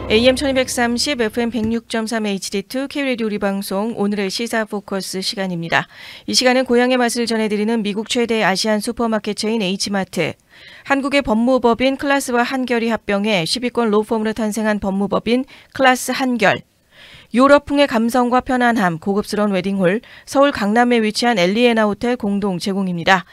AM 1230, FM 106.3 HD2 K-Radio 우리 방송 오늘의 시사 포커스 시간입니다. 이 시간은 고향의 맛을 전해드리는 미국 최대 아시안 슈퍼마켓 체인 H마트, 한국의 법무법인 클라스와 한결이 합병해 10위권 로펌으로 탄생한 법무법인 클라스 한결, 유럽풍의 감성과 편안함, 고급스러운 웨딩홀, 서울 강남에 위치한 엘리에나 호텔 공동 제공입니다.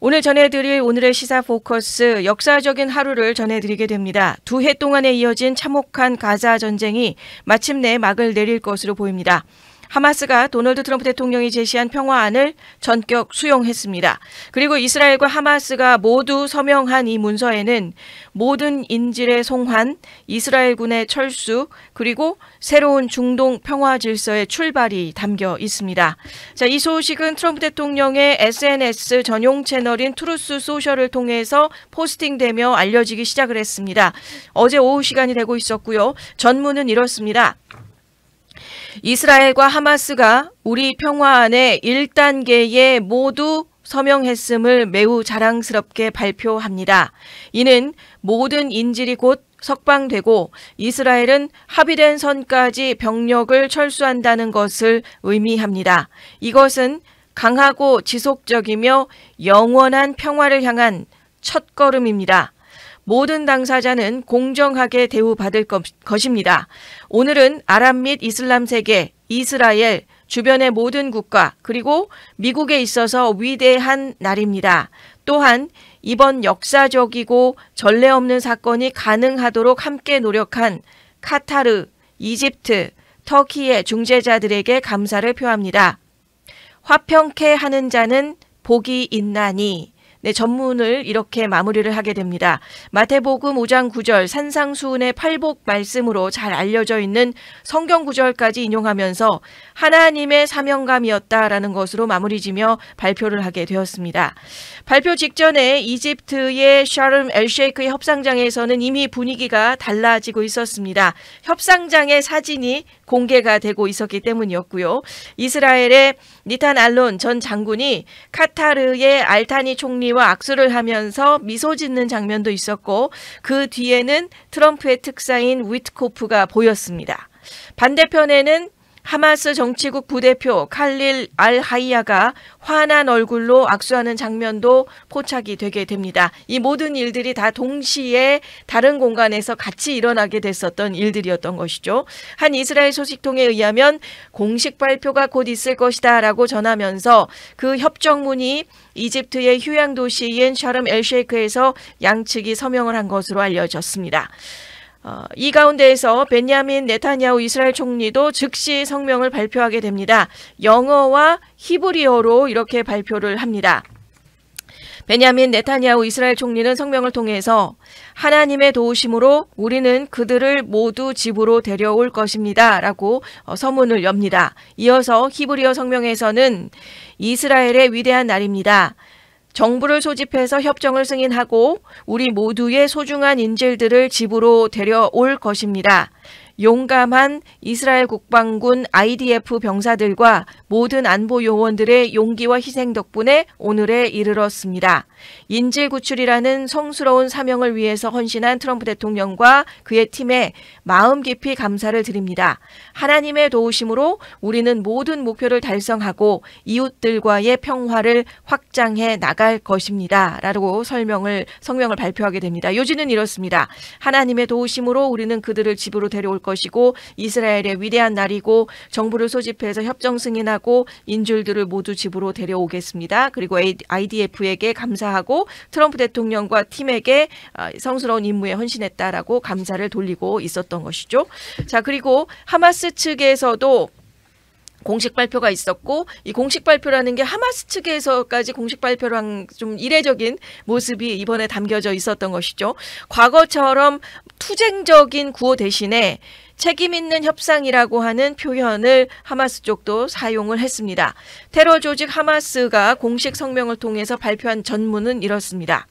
오늘 전해드릴 오늘의 시사 포커스, 역사적인 하루를 전해드리게 됩니다. 2해 동안에 이어진 참혹한 가자 전쟁이 마침내 막을 내릴 것으로 보입니다. 하마스가 도널드 트럼프 대통령이 제시한 평화안을 전격 수용했습니다. 그리고 이스라엘과 하마스가 모두 서명한 이 문서에는 모든 인질의 송환, 이스라엘군의 철수, 그리고 새로운 중동 평화 질서의 출발이 담겨 있습니다. 자, 이 소식은 트럼프 대통령의 SNS 전용 채널인 트루스 소셜을 통해서 포스팅되며 알려지기 시작을 했습니다. 어제 오후 시간이 되고 있었고요. 전문은 이렇습니다. 이스라엘과 하마스가 우리 평화안의 1단계에 모두 서명했음을 매우 자랑스럽게 발표합니다. 이는 모든 인질이 곧 석방되고 이스라엘은 합의된 선까지 병력을 철수한다는 것을 의미합니다. 이것은 강하고 지속적이며 영원한 평화를 향한 첫걸음입니다. 모든 당사자는 공정하게 대우받을 것입니다. 오늘은 아랍 및 이슬람 세계, 이스라엘, 주변의 모든 국가, 그리고 미국에 있어서 위대한 날입니다. 또한 이번 역사적이고 전례 없는 사건이 가능하도록 함께 노력한 카타르, 이집트, 터키의 중재자들에게 감사를 표합니다. 화평케 하는 자는 복이 있나니. 네, 전문을 이렇게 마무리를 하게 됩니다. 마태복음 5장 9절 산상수훈의 팔복 말씀으로 잘 알려져 있는 성경 구절까지 인용하면서 하나님의 사명감이었다라는 것으로 마무리지며 발표를 하게 되었습니다. 발표 직전에 이집트의 샤름 엘셰이크의 협상장에서는 이미 분위기가 달라지고 있었습니다. 협상장의 사진이 공개가 되고 있었기 때문이었고요. 이스라엘의 니탄 알론 전 장군이 카타르의 알타니 총리와 악수를 하면서 미소 짓는 장면도 있었고, 그 뒤에는 트럼프의 특사인 위트코프가 보였습니다. 반대편에는 하마스 정치국 부대표 칼릴 알 하이야가 환한 얼굴로 악수하는 장면도 포착이 되게 됩니다. 이 모든 일들이 다 동시에 다른 공간에서 같이 일어나게 됐었던 일들이었던 것이죠. 한 이스라엘 소식통에 의하면 공식 발표가 곧 있을 것이다 라고 전하면서 그 협정문이 이집트의 휴양 도시인 샤름 엘셰이크에서 양측이 서명을 한 것으로 알려졌습니다. 이 가운데에서 베냐민 네타냐후 이스라엘 총리도 즉시 성명을 발표하게 됩니다. 영어와 히브리어로 이렇게 발표를 합니다. 베냐민 네타냐후 이스라엘 총리는 성명을 통해서 하나님의 도우심으로 우리는 그들을 모두 집으로 데려올 것입니다 라고 서문을 엽니다. 이어서 히브리어 성명에서는 이스라엘의 위대한 날입니다. 정부를 소집해서 협정을 승인하고 우리 모두의 소중한 인질들을 집으로 데려올 것입니다. 용감한 이스라엘 국방군 IDF 병사들과 모든 안보 요원들의 용기와 희생 덕분에 오늘에 이르렀습니다. 인질 구출이라는 성스러운 사명을 위해서 헌신한 트럼프 대통령과 그의 팀에 마음 깊이 감사를 드립니다. 하나님의 도우심으로 우리는 모든 목표를 달성하고 이웃들과의 평화를 확장해 나갈 것입니다. 라고 성명을 발표하게 됩니다. 요지는 이렇습니다. 하나님의 도우심으로 우리는 그들을 집으로 데려올 것이고 이스라엘의 위대한 날이고 정부를 소집해서 협정 승인하고 인질들을 모두 집으로 데려오겠습니다. 그리고 IDF에게 감사하고 트럼프 대통령과 팀에게 성스러운 임무에 헌신했다라고 감사를 돌리고 있었던 것이죠. 자, 그리고 하마스 측에서도 공식 발표가 있었고, 이 공식 발표라는 게 하마스 측에서까지 공식 발표를 한 좀 이례적인 모습이 이번에 담겨져 있었던 것이죠. 과거처럼 투쟁적인 구호 대신에 책임 있는 협상이라고 하는 표현을 하마스 쪽도 사용을 했습니다. 테러 조직 하마스가 공식 성명을 통해서 발표한 전문은 이렇습니다.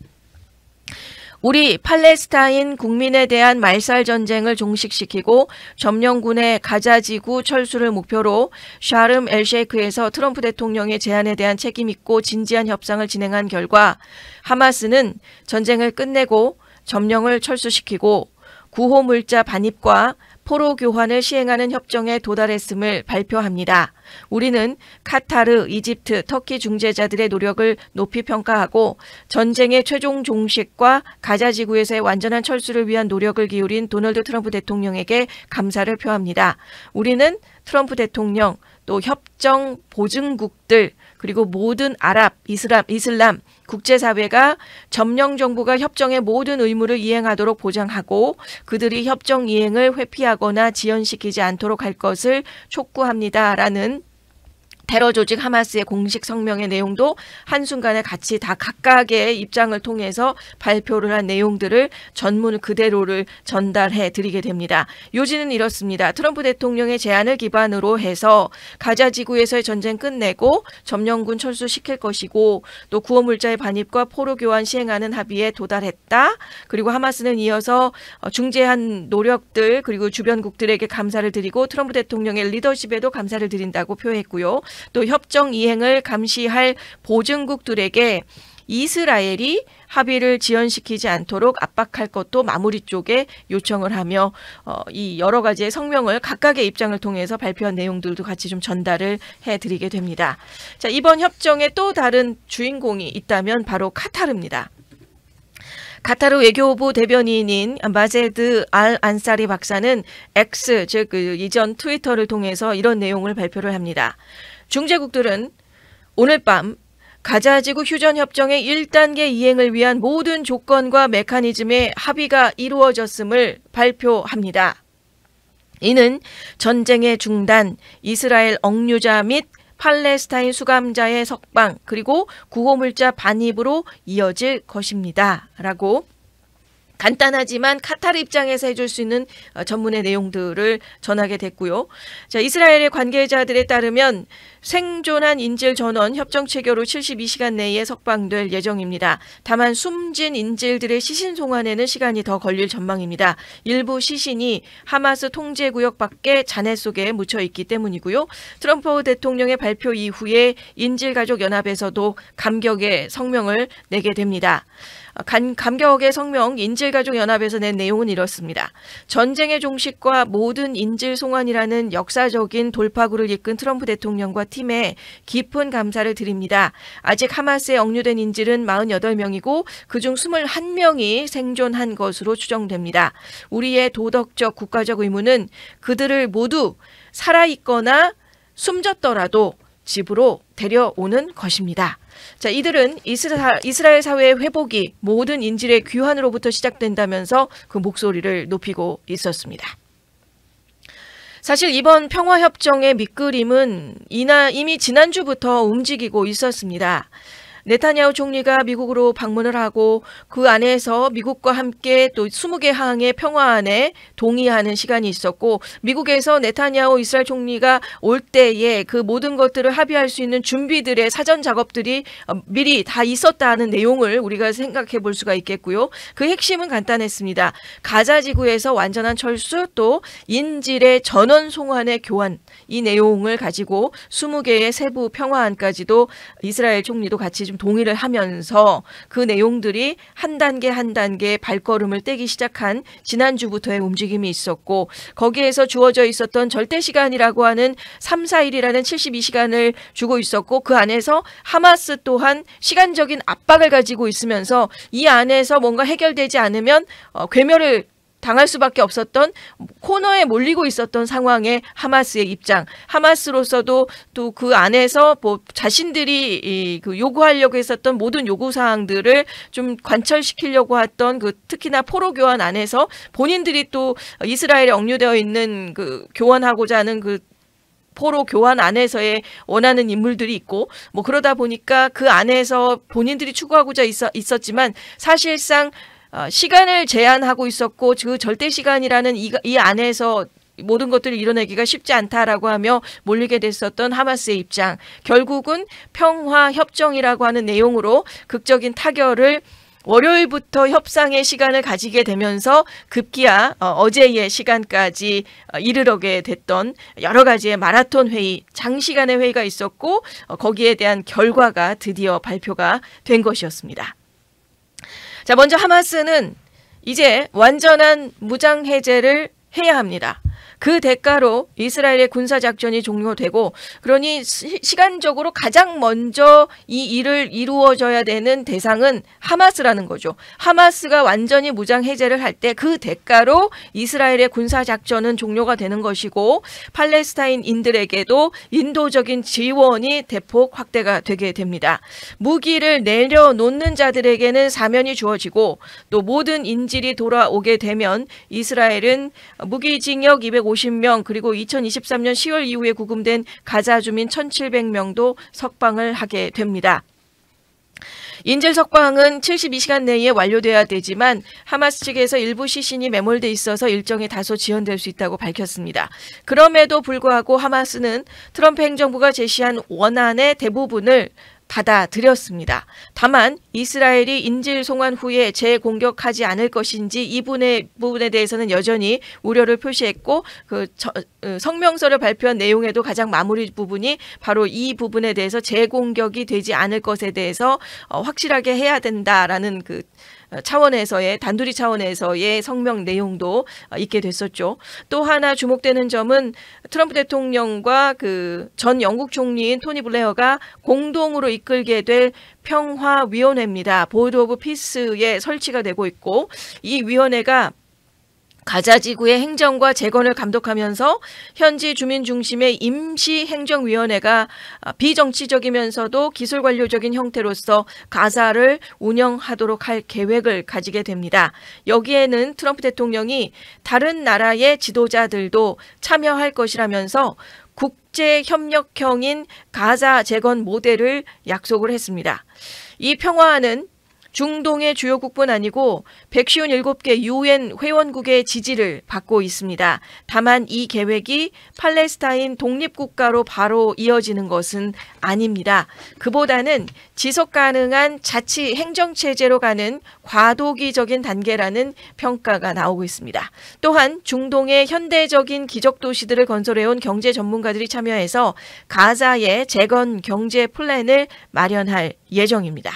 우리 팔레스타인 국민에 대한 말살 전쟁을 종식시키고 점령군의 가자지구 철수를 목표로 샤름 엘셰이크에서 트럼프 대통령의 제안에 대한 책임 있고 진지한 협상을 진행한 결과 하마스는 전쟁을 끝내고 점령을 철수시키고 구호물자 반입과 포로 교환을 시행하는 협정에 도달했음을 발표합니다. 우리는 카타르, 이집트, 터키 중재자들의 노력을 높이 평가하고 전쟁의 최종 종식과 가자 지구에서의 완전한 철수를 위한 노력을 기울인 도널드 트럼프 대통령에게 감사를 표합니다. 우리는 트럼프 대통령, 또 협정 보증국들, 그리고 모든 아랍, 이슬람 국제사회가 점령 정부가 협정의 모든 의무를 이행하도록 보장하고 그들이 협정 이행을 회피하거나 지연시키지 않도록 할 것을 촉구합니다라는 테러 조직 하마스의 공식 성명의 내용도 한순간에 같이 다 각각의 입장을 통해서 발표를 한 내용들을 전문 그대로를 전달해 드리게 됩니다. 요지는 이렇습니다. 트럼프 대통령의 제안을 기반으로 해서 가자 지구에서의 전쟁 끝내고 점령군 철수시킬 것이고 또 구호물자의 반입과 포로 교환 시행하는 합의에 도달했다. 그리고 하마스는 이어서 중재한 노력들 그리고 주변국들에게 감사를 드리고 트럼프 대통령의 리더십에도 감사를 드린다고 표했고요. 또 협정 이행을 감시할 보증국들에게 이스라엘이 합의를 지연시키지 않도록 압박할 것도 마무리 쪽에 요청을 하며 이 여러 가지의 성명을 각각의 입장을 통해서 발표한 내용들도 같이 좀 전달을 해드리게 됩니다. 자, 이번 협정에 또 다른 주인공이 있다면 바로 카타르입니다. 카타르 외교부 대변인인 마제드 알 안사리 박사는 X, 즉 이전 트위터를 통해서 이런 내용을 발표를 합니다. 중재국들은 오늘 밤 가자지구 휴전협정의 1단계 이행을 위한 모든 조건과 메커니즘의 합의가 이루어졌음을 발표합니다. 이는 전쟁의 중단, 이스라엘 억류자 및 팔레스타인 수감자의 석방, 그리고 구호물자 반입으로 이어질 것입니다. 라고 간단하지만 카타르 입장에서 해줄 수 있는 전문의 내용들을 전하게 됐고요. 자, 이스라엘의 관계자들에 따르면 생존한 인질 전원 협정 체결 후 72시간 내에 석방될 예정입니다. 다만 숨진 인질들의 시신 송환에는 시간이 더 걸릴 전망입니다. 일부 시신이 하마스 통제구역 밖에 잔해 속에 묻혀 있기 때문이고요. 트럼프 대통령의 발표 이후에 인질가족연합에서도 감격의 성명을 내게 됩니다. 감격의 성명 인질가족연합에서 낸 내용은 이렇습니다. 전쟁의 종식과 모든 인질 송환이라는 역사적인 돌파구를 이끈 트럼프 대통령과 팀에 깊은 감사를 드립니다. 아직 하마스에 억류된 인질은 48명이고 그중 21명이 생존한 것으로 추정됩니다. 우리의 도덕적 국가적 의무는 그들을 모두 살아있거나 숨졌더라도 집으로 데려오는 것입니다. 자, 이들은 이스라엘 사회의 회복이 모든 인질의 귀환으로부터 시작된다면서 그 목소리를 높이고 있었습니다. 사실 이번 평화협정의 밑그림은 이미 지난주부터 움직이고 있었습니다. 네타냐후 총리가 미국으로 방문을 하고 그 안에서 미국과 함께 또 20개 항의 평화안에 동의하는 시간이 있었고 미국에서 네타냐후 이스라엘 총리가 올 때에 그 모든 것들을 합의할 수 있는 준비들의 사전 작업들이 미리 다 있었다는 내용을 우리가 생각해 볼 수가 있겠고요. 그 핵심은 간단했습니다. 가자 지구에서 완전한 철수 또 인질의 전원 송환의 교환 이 내용을 가지고 20개의 세부 평화안까지도 이스라엘 총리도 같이 좀 동의를 하면서 그 내용들이 한 단계 한 단계 발걸음을 떼기 시작한 지난주부터의 움직임이 있었고 거기에서 주어져 있었던 절대시간이라고 하는 3, 4일이라는 72시간을 주고 있었고 그 안에서 하마스 또한 시간적인 압박을 가지고 있으면서 이 안에서 뭔가 해결되지 않으면 괴멸을 당할 수밖에 없었던 코너에 몰리고 있었던 상황의 하마스의 입장, 하마스로서도 또 그 안에서 뭐 자신들이 그 요구하려고 했었던 모든 요구 사항들을 좀 관철시키려고 했던 그 특히나 포로 교환 안에서 본인들이 또 이스라엘에 억류되어 있는 그 교환하고자 하는 그 포로 교환 안에서의 원하는 인물들이 있고 뭐 그러다 보니까 그 안에서 본인들이 추구하고자 있었지만 사실상 시간을 제한하고 있었고 그 절대 시간이라는 이 안에서 모든 것들을 이뤄내기가 쉽지 않다라고 하며 몰리게 됐었던 하마스의 입장. 결국은 평화협정이라고 하는 내용으로 극적인 타결을 월요일부터 협상의 시간을 가지게 되면서 급기야 어제의 시간까지 이르게 됐던 여러 가지의 마라톤 회의, 장시간의 회의가 있었고 거기에 대한 결과가 드디어 발표가 된 것이었습니다. 자, 먼저 하마스는 이제 완전한 무장해제를 해야 합니다. 그 대가로 이스라엘의 군사작전이 종료되고, 그러니 시간적으로 가장 먼저 이 일을 이루어져야 되는 대상은 하마스라는 거죠. 하마스가 완전히 무장해제를 할 때 그 대가로 이스라엘의 군사작전은 종료가 되는 것이고, 팔레스타인인들에게도 인도적인 지원이 대폭 확대가 되게 됩니다. 무기를 내려놓는 자들에게는 사면이 주어지고, 또 모든 인질이 돌아오게 되면 이스라엘은 무기징역 250명, 그리고 2023년 10월 이후에 구금된 가자 주민 1,700명도 석방을 하게 됩니다. 인질 석방은 72시간 내에 완료돼야 되지만 하마스 측에서 일부 시신이 매몰돼 있어서 일정이 다소 지연될 수 있다고 밝혔습니다. 그럼에도 불구하고 하마스는 트럼프 행정부가 제시한 원안의 대부분을 받아들였습니다. 다만 이스라엘이 인질 송환 후에 재공격하지 않을 것인지 이 부분에 대해서는 여전히 우려를 표시했고, 성명서를 발표한 내용에도 가장 마무리 부분이 바로 이 부분에 대해서 재공격이 되지 않을 것에 대해서 확실하게 해야 된다라는 차원에서의, 단둘이 차원에서의 성명 내용도 있게 됐었죠. 또 하나 주목되는 점은 트럼프 대통령과 전 영국 총리인 토니 블레어가 공동으로 이끌게 될 평화위원회입니다. 보드 오브 피스에 설치가 되고 있고, 이 위원회가 가자 지구의 행정과 재건을 감독하면서 현지 주민 중심의 임시행정위원회가 비정치적이면서도 기술관료적인 형태로서 가자를 운영하도록 할 계획을 가지게 됩니다. 여기에는 트럼프 대통령이 다른 나라의 지도자들도 참여할 것이라면서 국제협력형인 가자 재건 모델을 약속을 했습니다. 이 평화안은 중동의 주요국뿐 아니고 157개 UN 회원국의 지지를 받고 있습니다. 다만 이 계획이 팔레스타인 독립국가로 바로 이어지는 것은 아닙니다. 그보다는 지속 가능한 자치 행정체제로 가는 과도기적인 단계라는 평가가 나오고 있습니다. 또한 중동의 현대적인 기적도시들을 건설해온 경제 전문가들이 참여해서 가자의 재건 경제 플랜을 마련할 예정입니다.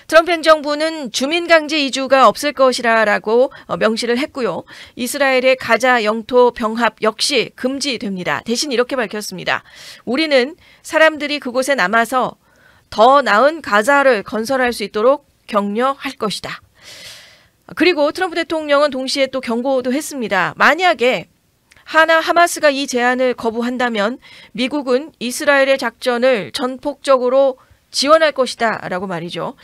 트럼프 행정부는 주민 강제 이주가 없을 것이라고 명시를 했고요. 이스라엘의 가자 영토 병합 역시 금지됩니다. 대신 이렇게 밝혔습니다. 우리는 사람들이 그곳에 남아서 더 나은 가자를 건설할 수 있도록 격려할 것이다. 그리고 트럼프 대통령은 동시에 또 경고도 했습니다. 만약에 하마스가 이 제안을 거부한다면 미국은 이스라엘의 작전을 전폭적으로 지원할 것이다 라고 말이죠.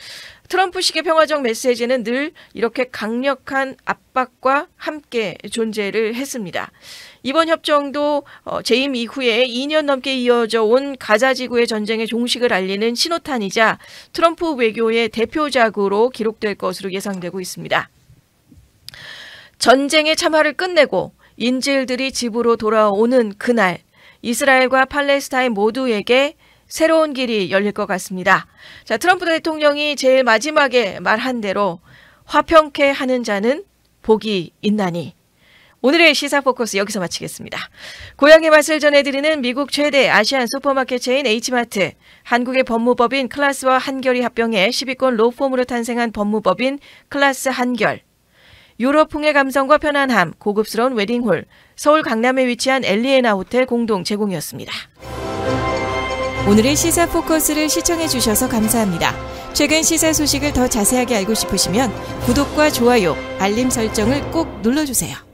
트럼프식의 평화적 메시지는 늘 이렇게 강력한 압박과 함께 존재를 했습니다. 이번 협정도 재임 이후에 2년 넘게 이어져 온 가자 지구의 전쟁의 종식을 알리는 신호탄이자 트럼프 외교의 대표작으로 기록될 것으로 예상되고 있습니다. 전쟁의 참화를 끝내고 인질들이 집으로 돌아오는 그날, 이스라엘과 팔레스타인 모두에게 새로운 길이 열릴 것 같습니다. 자, 트럼프 대통령이 제일 마지막에 말한 대로 화평케 하는 자는 복이 있나니. 오늘의 시사 포커스 여기서 마치겠습니다. 고향의 맛을 전해드리는 미국 최대 아시안 슈퍼마켓 체인 H마트, 한국의 법무법인 클라스와 한결이 합병해 10위권 로펌으로 탄생한 법무법인 클라스 한결, 유럽풍의 감성과 편안함, 고급스러운 웨딩홀, 서울 강남에 위치한 엘리에나 호텔 공동 제공이었습니다. 오늘의 시사 포커스를 시청해 주셔서 감사합니다. 최근 시사 소식을 더 자세하게 알고 싶으시면 구독과 좋아요, 알림 설정을 꼭 눌러주세요.